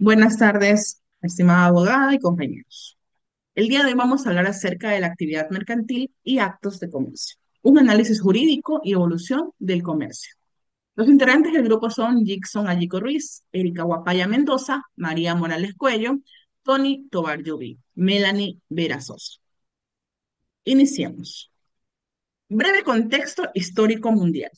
Buenas tardes, estimada abogada y compañeros. El día de hoy vamos a hablar acerca de la actividad mercantil y actos de comercio, un análisis jurídico y evolución del comercio. Los integrantes del grupo son Jixon Allico Ruiz, Erika Guapaya Mendoza, María Morales Cuello, Tony Tobar Lluví, Melanie Vera Sosa. Iniciemos. Breve contexto histórico mundial.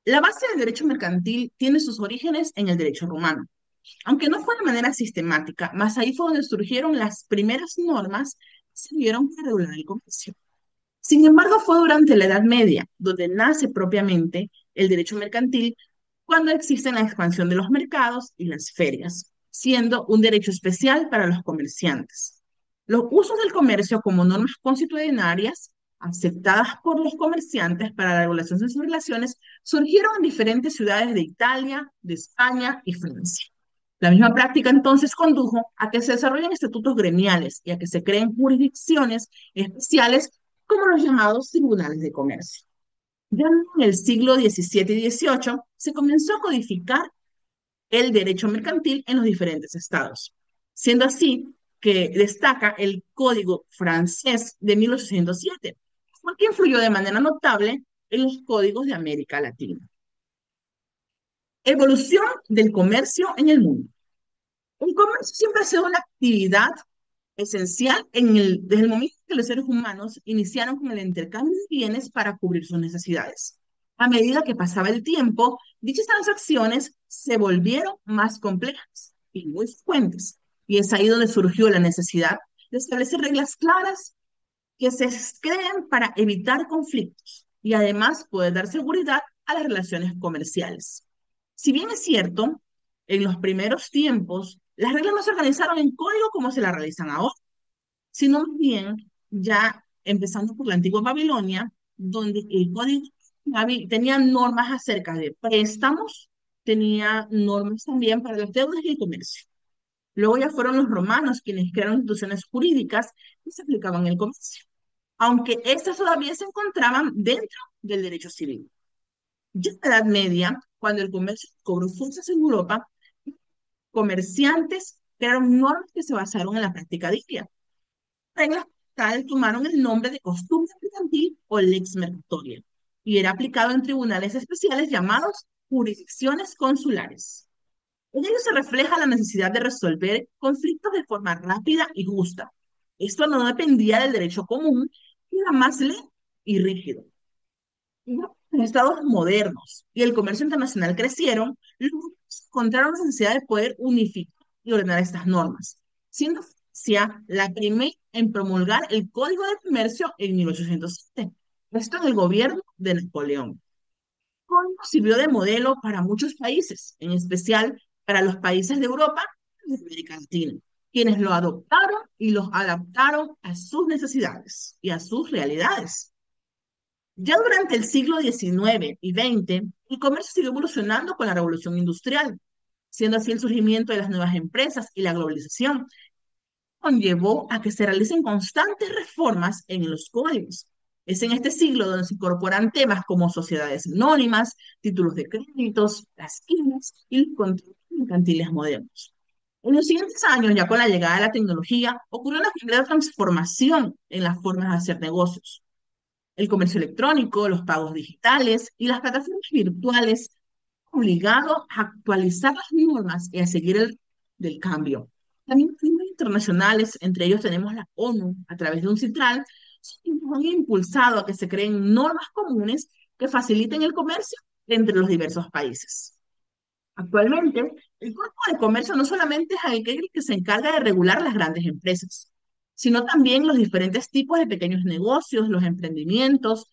La base del derecho mercantil tiene sus orígenes en el derecho romano. Aunque no fue de manera sistemática, más ahí fue donde surgieron las primeras normas que sirvieron para regular el comercio. Sin embargo, fue durante la Edad Media donde nace propiamente el derecho mercantil, cuando existe la expansión de los mercados y las ferias, siendo un derecho especial para los comerciantes. Los usos del comercio como normas constitucionarias aceptadas por los comerciantes para la regulación de sus relaciones surgieron en diferentes ciudades de Italia, de España y Francia. La misma práctica entonces condujo a que se desarrollen estatutos gremiales y a que se creen jurisdicciones especiales como los llamados tribunales de comercio. Ya en el siglo XVII y XVIII se comenzó a codificar el derecho mercantil en los diferentes estados, siendo así que destaca el Código francés de 1807, porque influyó de manera notable en los códigos de América Latina. Evolución del comercio en el mundo. El comercio siempre ha sido una actividad esencial desde el momento que los seres humanos iniciaron con el intercambio de bienes para cubrir sus necesidades. A medida que pasaba el tiempo, dichas transacciones se volvieron más complejas y muy frecuentes. Y es ahí donde surgió la necesidad de establecer reglas claras que se creen para evitar conflictos y además poder dar seguridad a las relaciones comerciales. Si bien es cierto, en los primeros tiempos, las reglas no se organizaron en código como se las realizan ahora, sino más bien ya empezando por la antigua Babilonia, donde el código tenía normas acerca de préstamos, tenía normas también para las deudas y el comercio. Luego ya fueron los romanos quienes crearon instituciones jurídicas que se aplicaban en el comercio, aunque estas todavía se encontraban dentro del derecho civil. Ya en la Edad Media, cuando el comercio cobró fuerzas en Europa, comerciantes crearon normas que se basaron en la práctica diaria. Reglas tal tomaron el nombre de costumbre mercantil o lex mercatoria y era aplicado en tribunales especiales llamados jurisdicciones consulares. En ello se refleja la necesidad de resolver conflictos de forma rápida y justa. Esto no dependía del derecho común, que era más lento y rígido. Los estados modernos y el comercio internacional crecieron, los grupos encontraron la necesidad de poder unificar y ordenar estas normas, siendo Francia la primera en promulgar el Código de Comercio en 1807. Esto en el gobierno de Napoleón. Código sirvió de modelo para muchos países, en especial para los países de Europa y de América Latina, quienes lo adoptaron y los adaptaron a sus necesidades y a sus realidades. Ya durante el siglo XIX y XX, el comercio siguió evolucionando con la revolución industrial, siendo así el surgimiento de las nuevas empresas y la globalización, conllevó a que se realicen constantes reformas en los códigos. Es en este siglo donde se incorporan temas como sociedades anónimas, títulos de créditos, las pymes y los contratos mercantiles modernos. En los siguientes años, ya con la llegada de la tecnología, ocurrió una primera transformación en las formas de hacer negocios. El comercio electrónico, los pagos digitales y las plataformas virtuales han obligado a actualizar las normas y a seguir el del cambio. También firmas internacionales, entre ellos tenemos la ONU, a través de un CITRAL, han impulsado a que se creen normas comunes que faciliten el comercio entre los diversos países. Actualmente, el Cuerpo de Comercio no solamente es aquel que se encarga de regular las grandes empresas, sino también los diferentes tipos de pequeños negocios, los emprendimientos,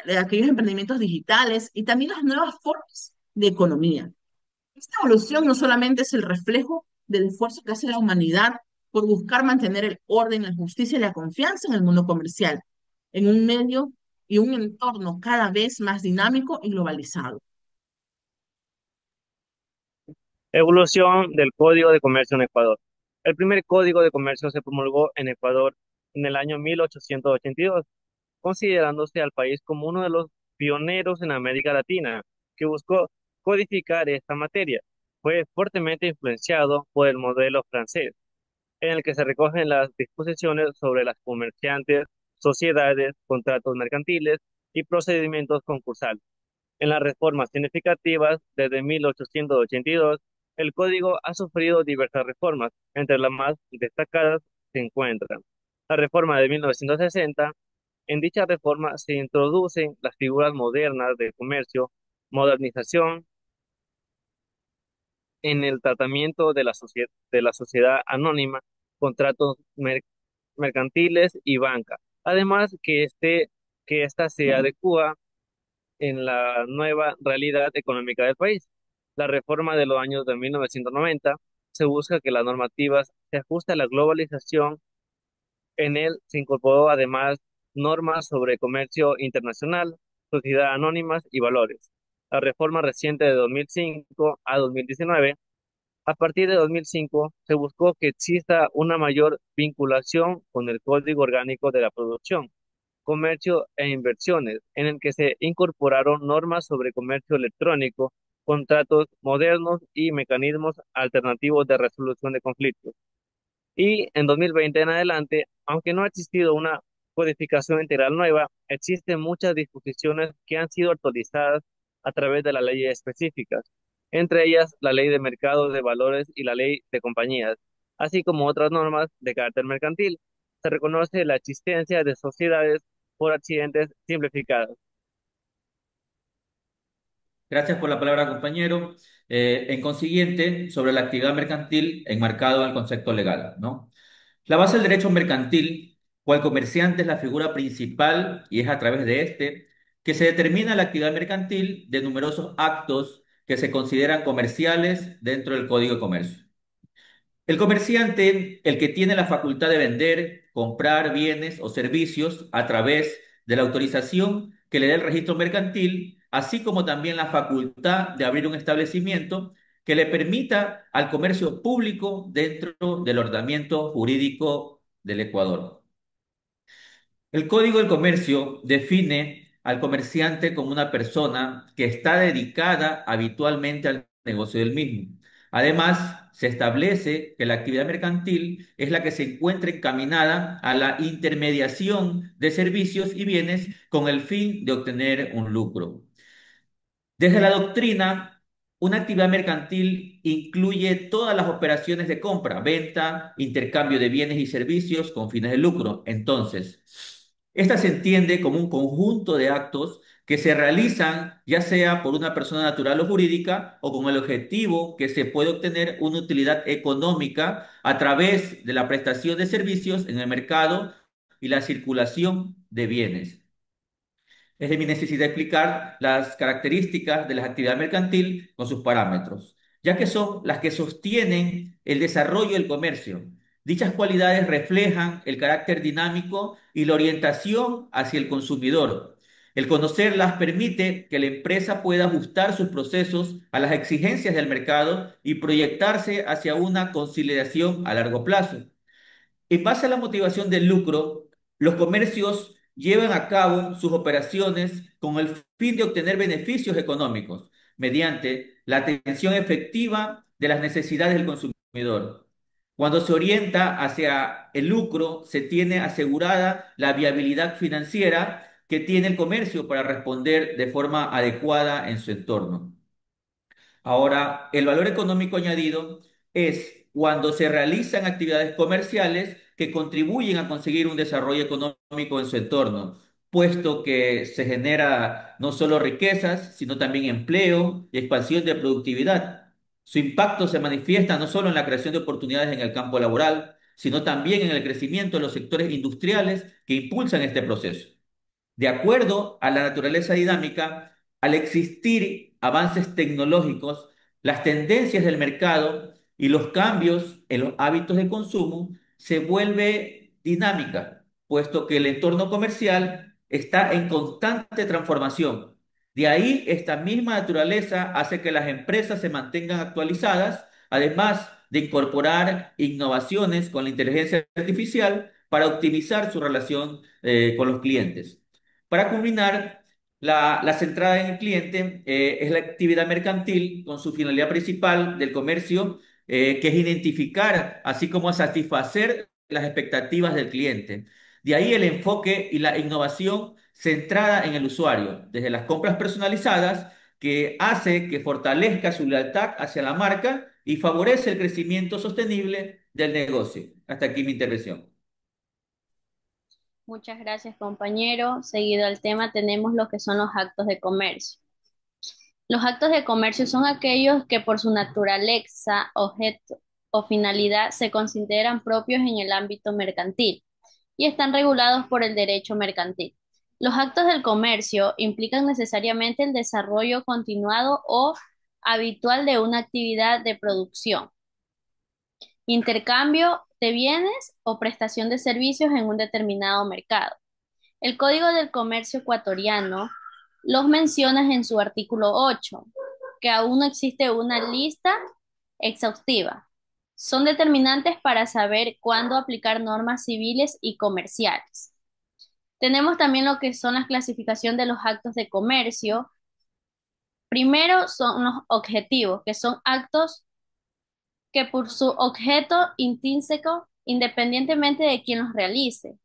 de aquellos emprendimientos digitales y también las nuevas formas de economía. Esta evolución no solamente es el reflejo del esfuerzo que hace la humanidad por buscar mantener el orden, la justicia y la confianza en el mundo comercial, en un medio y un entorno cada vez más dinámico y globalizado. Evolución del Código de Comercio en Ecuador. El primer Código de Comercio se promulgó en Ecuador en el año 1882, considerándose al país como uno de los pioneros en América Latina que buscó codificar esta materia. fue fuertemente influenciado por el modelo francés, en el que se recogen las disposiciones sobre las comerciantes, sociedades, contratos mercantiles y procedimientos concursales. En las reformas significativas desde 1882, el código ha sufrido diversas reformas. Entre las más destacadas se encuentran la reforma de 1960. En dicha reforma se introducen las figuras modernas de comercio, modernización en el tratamiento de de la sociedad anónima, contratos mercantiles y banca. Además que ésta se adecua en la nueva realidad económica del país. La reforma de los años de 1990 se busca que las normativas se ajusten a la globalización. En él se incorporó además normas sobre comercio internacional, sociedad anónimas y valores. La reforma reciente de 2005 a 2019, a partir de 2005 se buscó que exista una mayor vinculación con el Código Orgánico de la Producción, Comercio e Inversiones, en el que se incorporaron normas sobre comercio electrónico, contratos modernos y mecanismos alternativos de resolución de conflictos. Y en 2020 en adelante, aunque no ha existido una codificación integral nueva, existen muchas disposiciones que han sido actualizadas a través de las leyes específicas, entre ellas la Ley de Mercados de Valores y la Ley de Compañías, así como otras normas de carácter mercantil. Se reconoce la existencia de sociedades por accidentes simplificadas. Gracias por la palabra, compañero. En consiguiente, sobre la actividad mercantil enmarcado en el concepto legal, ¿no? La base del derecho mercantil, cual comerciante es la figura principal y es a través de este que se determina la actividad mercantil de numerosos actos que se consideran comerciales dentro del Código de Comercio. El comerciante, el que tiene la facultad de vender, comprar bienes o servicios a través de la autorización que le da el registro mercantil, así como también la facultad de abrir un establecimiento que le permita al comercio público dentro del ordenamiento jurídico del Ecuador. El Código del Comercio define al comerciante como una persona que está dedicada habitualmente al negocio del mismo. Además, se establece que la actividad mercantil es la que se encuentra encaminada a la intermediación de servicios y bienes con el fin de obtener un lucro. Desde la doctrina, una actividad mercantil incluye todas las operaciones de compra, venta, intercambio de bienes y servicios con fines de lucro. Entonces, esta se entiende como un conjunto de actos que se realizan ya sea por una persona natural o jurídica o con el objetivo que se puede obtener una utilidad económica a través de la prestación de servicios en el mercado y la circulación de bienes. Es de mi necesidad explicar las características de la actividad mercantil con sus parámetros, ya que son las que sostienen el desarrollo del comercio. Dichas cualidades reflejan el carácter dinámico y la orientación hacia el consumidor. El conocerlas permite que la empresa pueda ajustar sus procesos a las exigencias del mercado y proyectarse hacia una conciliación a largo plazo. En base a la motivación del lucro, los comercios llevan a cabo sus operaciones con el fin de obtener beneficios económicos mediante la atención efectiva de las necesidades del consumidor. Cuando se orienta hacia el lucro, se tiene asegurada la viabilidad financiera que tiene el comercio para responder de forma adecuada en su entorno. Ahora, el valor económico añadido es cuando se realizan actividades comerciales que contribuyen a conseguir un desarrollo económico en su entorno, puesto que se genera no solo riquezas, sino también empleo y expansión de productividad. Su impacto se manifiesta no solo en la creación de oportunidades en el campo laboral, sino también en el crecimiento de los sectores industriales que impulsan este proceso. De acuerdo a la naturaleza dinámica, al existir avances tecnológicos, las tendencias del mercado y los cambios en los hábitos de consumo se vuelve dinámica, puesto que el entorno comercial está en constante transformación. De ahí esta misma naturaleza hace que las empresas se mantengan actualizadas, además de incorporar innovaciones con la inteligencia artificial para optimizar su relación con los clientes. Para culminar, La centrada en el cliente es la actividad mercantil con su finalidad principal del comercio, que es identificar, así como satisfacer las expectativas del cliente. De ahí el enfoque y la innovación centrada en el usuario, desde las compras personalizadas, que hace que fortalezca su lealtad hacia la marca y favorece el crecimiento sostenible del negocio. Hasta aquí mi intervención. Muchas gracias, compañero. Seguido al tema, tenemos lo que son los actos de comercio. Los actos de comercio son aquellos que por su naturaleza, objeto o finalidad se consideran propios en el ámbito mercantil y están regulados por el derecho mercantil. Los actos del comercio implican necesariamente el desarrollo continuado o habitual de una actividad de producción, intercambio de bienes o prestación de servicios en un determinado mercado. El Código del Comercio ecuatoriano los menciona en su artículo 8, que aún no existe una lista exhaustiva. Son determinantes para saber cuándo aplicar normas civiles y comerciales. Tenemos también lo que son la clasificación de los actos de comercio. Primero son los objetivos, que son actos que por su objeto intrínseco, independientemente de quien los realice.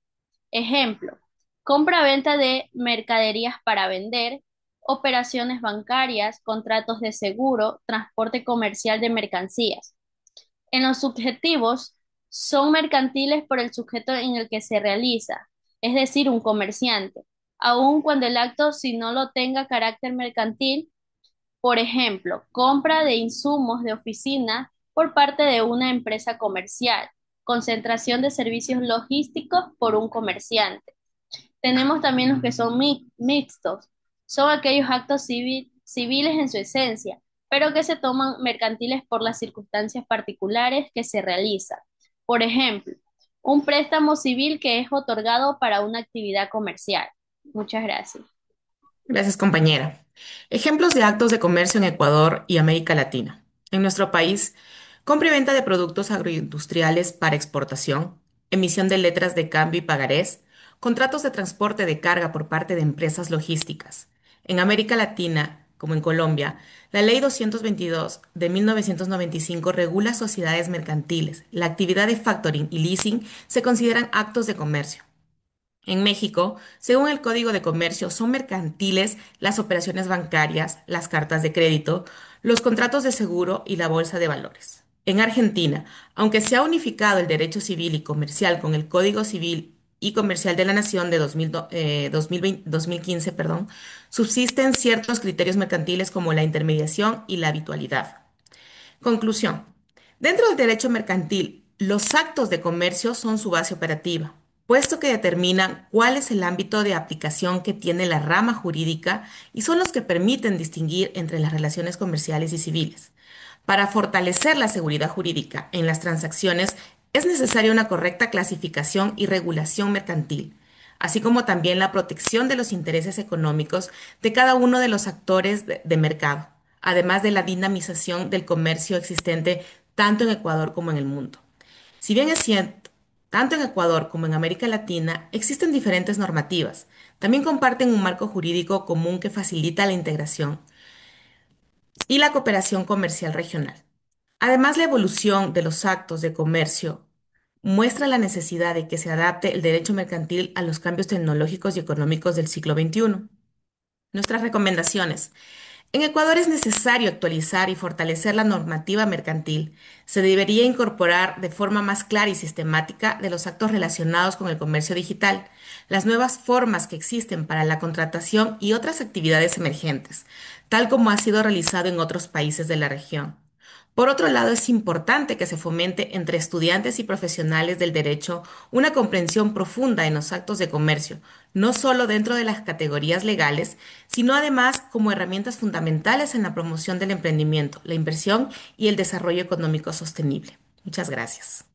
Ejemplo, compra-venta de mercaderías para vender, operaciones bancarias, contratos de seguro, transporte comercial de mercancías. En los subjetivos, son mercantiles por el sujeto en el que se realiza, es decir, un comerciante, aun cuando el acto si no lo tenga carácter mercantil, por ejemplo, compra de insumos de oficina por parte de una empresa comercial, concentración de servicios logísticos por un comerciante. Tenemos también los que son mixtos. Son aquellos actos civiles en su esencia, pero que se toman mercantiles por las circunstancias particulares que se realizan. Por ejemplo, un préstamo civil que es otorgado para una actividad comercial. Muchas gracias. Gracias, compañera. Ejemplos de actos de comercio en Ecuador y América Latina. En nuestro país, compra y venta de productos agroindustriales para exportación, emisión de letras de cambio y pagarés, contratos de transporte de carga por parte de empresas logísticas. En América Latina, como en Colombia, la Ley 222 de 1995 regula sociedades mercantiles. La actividad de factoring y leasing se consideran actos de comercio. En México, según el Código de Comercio, son mercantiles las operaciones bancarias, las cartas de crédito, los contratos de seguro y la bolsa de valores. En Argentina, aunque se ha unificado el derecho civil y comercial con el Código Civil y Comercial de la Nación de 2015, subsisten ciertos criterios mercantiles como la intermediación y la habitualidad. Conclusión. Dentro del derecho mercantil, los actos de comercio son su base operativa, puesto que determinan cuál es el ámbito de aplicación que tiene la rama jurídica y son los que permiten distinguir entre las relaciones comerciales y civiles. Para fortalecer la seguridad jurídica en las transacciones es necesaria una correcta clasificación y regulación mercantil, así como también la protección de los intereses económicos de cada uno de los actores de mercado, además de la dinamización del comercio existente tanto en Ecuador como en el mundo. Si bien es cierto, tanto en Ecuador como en América Latina existen diferentes normativas, también comparten un marco jurídico común que facilita la integración y la cooperación comercial regional. Además, la evolución de los actos de comercio muestra la necesidad de que se adapte el derecho mercantil a los cambios tecnológicos y económicos del siglo XXI. Nuestras recomendaciones. En Ecuador es necesario actualizar y fortalecer la normativa mercantil. Se debería incorporar de forma más clara y sistemática de los actos relacionados con el comercio digital, las nuevas formas que existen para la contratación y otras actividades emergentes, tal como ha sido realizado en otros países de la región. Por otro lado, es importante que se fomente entre estudiantes y profesionales del derecho una comprensión profunda en los actos de comercio, no solo dentro de las categorías legales, sino además como herramientas fundamentales en la promoción del emprendimiento, la inversión y el desarrollo económico sostenible. Muchas gracias.